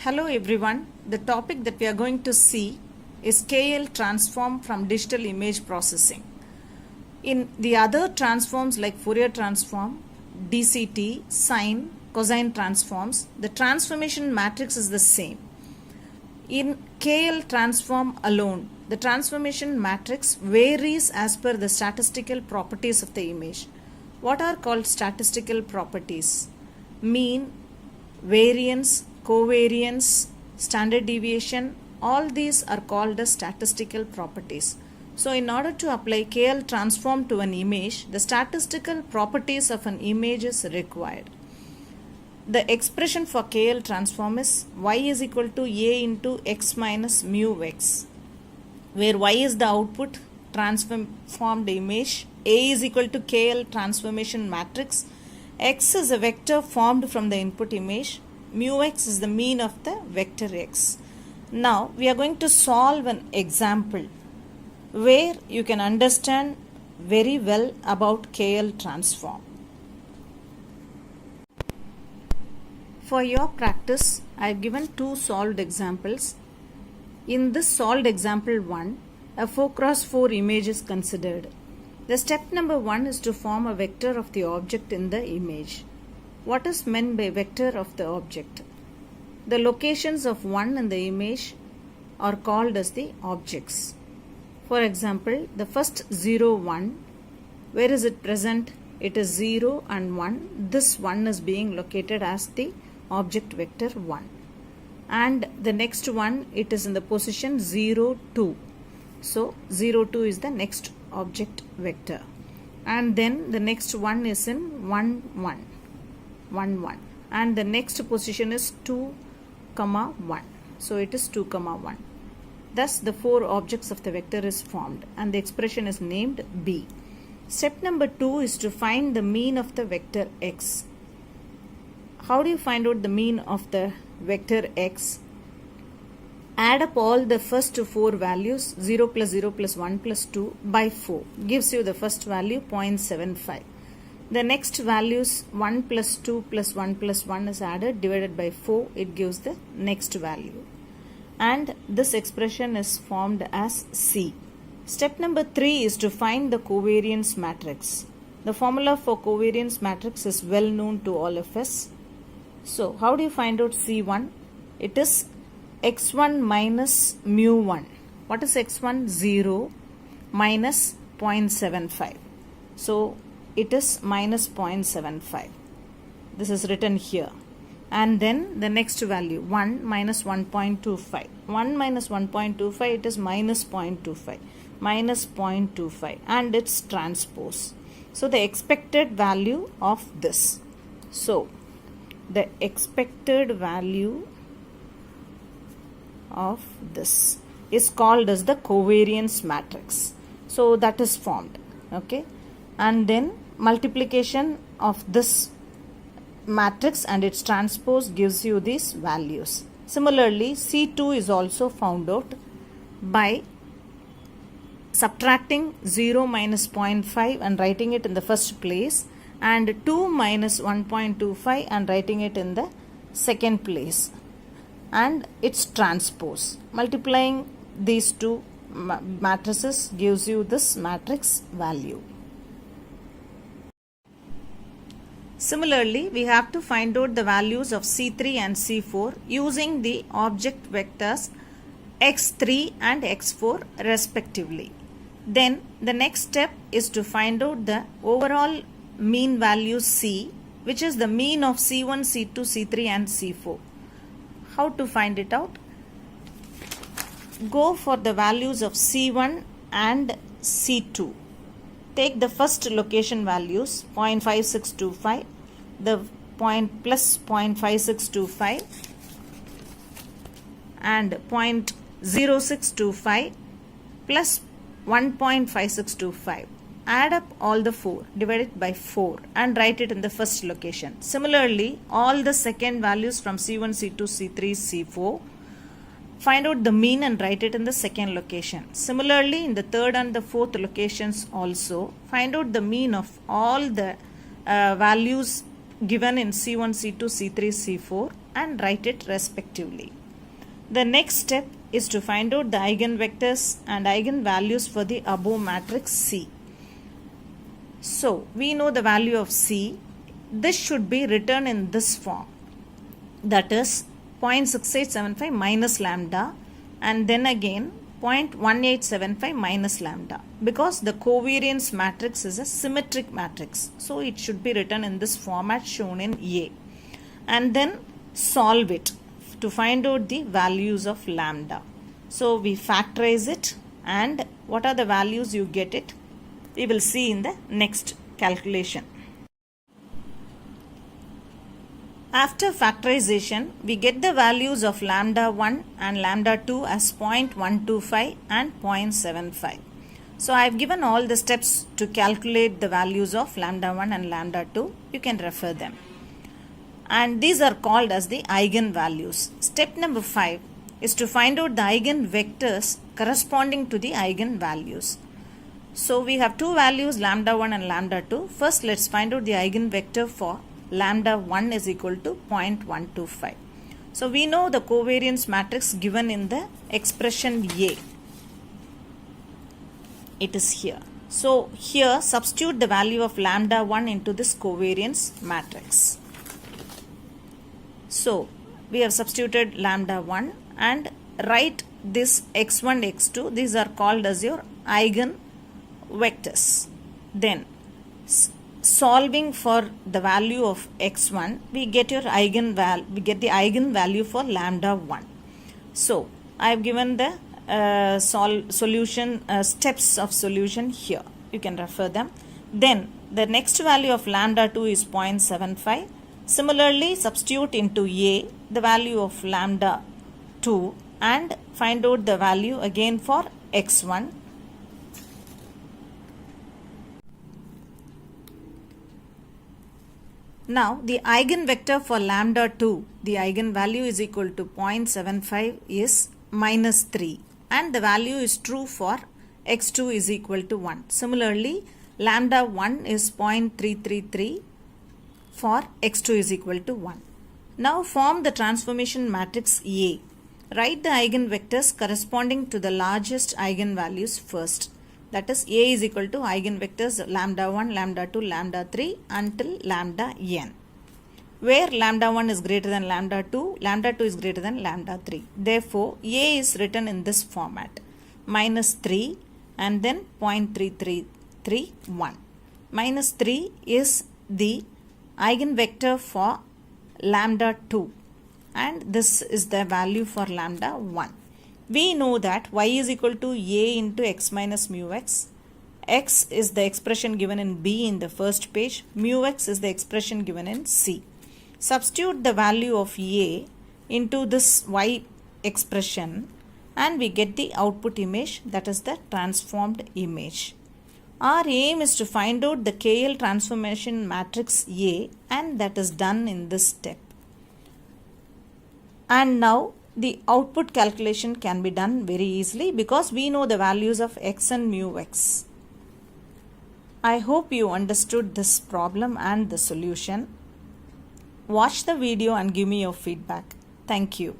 Hello everyone, the topic that we are going to see is KL transform from digital image processing. In the other transforms like Fourier transform, DCT, sine, cosine transforms, the transformation matrix is the same. In KL transform alone, the transformation matrix varies as per the statistical properties of the image. What are called statistical properties? Mean, variance, covariance, standard deviation, all these are called as statistical properties. So in order to apply KL transform to an image, the statistical properties of an image is required. The expression for KL transform is y is equal to a into x minus mu x, where y is the output transformed image, a is equal to KL transformation matrix, x is a vector formed from the input image, mu x is the mean of the vector x. Now we are going to solve an example where you can understand very well about KL transform. For your practice, I have given two solved examples. In this solved example 1, a 4x4 image is considered. The step number 1 is to form a vector of the object in the image. What is meant by vector of the object? The locations of 1 in the image are called as the objects. For example, the first 0, 1, where is it present? It is 0 and 1. This 1 is being located as the object vector 1. And the next one, it is in the position 0, 2. So 0, 2 is the next object vector. And then the next one is in 1, 1. 1, 1. And the next position is 2, 1. So it is 2, 1. Thus the four objects of the vector is formed and the expression is named B. Step number 2 is to find the mean of the vector x. How do you find out the mean of the vector x? Add up all the first four values, 0 plus 0 plus 1 plus 2 by 4. Gives you the first value 0.75. The next values 1 plus 2 plus 1 plus 1 is added, divided by 4. It gives the next value. And this expression is formed as C. Step number 3 is to find the covariance matrix. The formula for covariance matrix is well known to all of us. So how do you find out C1? It is x1 minus mu1. What is x1? 0 minus 0.75. So it is minus 0.75. This is written here. And then the next value 1 minus 1.25. 1 minus 1.25, it is minus 0.25. Minus 0.25 and its transpose. So the expected value of this. So the expected value of this is called as the covariance matrix. So that is formed. Okay. And then multiplication of this matrix and its transpose gives you these values. Similarly, C2 is also found out by subtracting 0 minus 0.5 and writing it in the first place, and 2 minus 1.25 and writing it in the second place, and its transpose. Multiplying these two matrices gives you this matrix value. Similarly, we have to find out the values of C3 and C4 using the object vectors x3 and x4 respectively. Then the next step is to find out the overall mean value C, which is the mean of C1, C2, C3 and C4. How to find it out? Go for the values of C1 and C2. Take the first location values 0.5625, the plus 0.5625 and 0.0625 plus 1.5625. Add up all the 4, divide it by 4 and write it in the first location. Similarly, all the second values from C1, C2, C3, C4, find out the mean and write it in the second location. Similarly, in the third and the fourth locations also, find out the mean of all the values given in C1, C2, C3, C4 and write it respectively. The next step is to find out the eigenvectors and eigenvalues for the above matrix C. So, we know the value of C. This should be written in this form. That is 0.6875 minus lambda and then again 0.1875 minus lambda, because the covariance matrix is a symmetric matrix. So, it should be written in this format shown in A. And then solve it to find out the values of lambda. So, we factorize it, and what are the values you get it? We will see in the next calculation. After factorization, we get the values of lambda 1 and lambda 2 as 0.125 and 0.75. So, I have given all the steps to calculate the values of lambda 1 and lambda 2. You can refer them. And these are called as the eigenvalues. Step number 5 is to find out the eigenvectors corresponding to the eigenvalues. So, we have two values lambda 1 and lambda 2. First, let's find out the eigenvector for lambda 1 is equal to 0.125. So, we know the covariance matrix given in the expression A. It is here. So, here substitute the value of lambda 1 into this covariance matrix. So, we have substituted lambda 1 and write this x1, x2. These are called as your eigenvectors. Then, solving for the value of x1, we get the eigenvalue for lambda 1. So, I have given the solution steps of solution here. You can refer them. Then, the next value of lambda 2 is 0.75. Similarly, substitute into A the value of lambda 2 and find out the value again for x1. Now, the eigenvector for lambda 2, the eigenvalue is equal to 0.75 is minus 3 and the value is true for x2 is equal to 1. Similarly, lambda 1 is 0.333 for x2 is equal to 1. Now, form the transformation matrix A. Write the eigenvectors corresponding to the largest eigenvalues first. That is, A is equal to eigenvectors lambda 1, lambda 2, lambda 3 until lambda n. Where lambda 1 is greater than lambda 2, lambda 2 is greater than lambda 3. Therefore, A is written in this format. Minus 3 and then 0.3331. Minus 3 is the eigenvector for lambda 2 and this is the value for lambda 1. We know that y is equal to a into x minus mu x. X is the expression given in B in the first page. Mu x is the expression given in C. Substitute the value of a into this y expression and we get the output image, that is the transformed image. Our aim is to find out the KL transformation matrix A and that is done in this step. And now the output calculation can be done very easily because we know the values of x and mu x. I hope you understood this problem and the solution. Watch the video and give me your feedback. Thank you.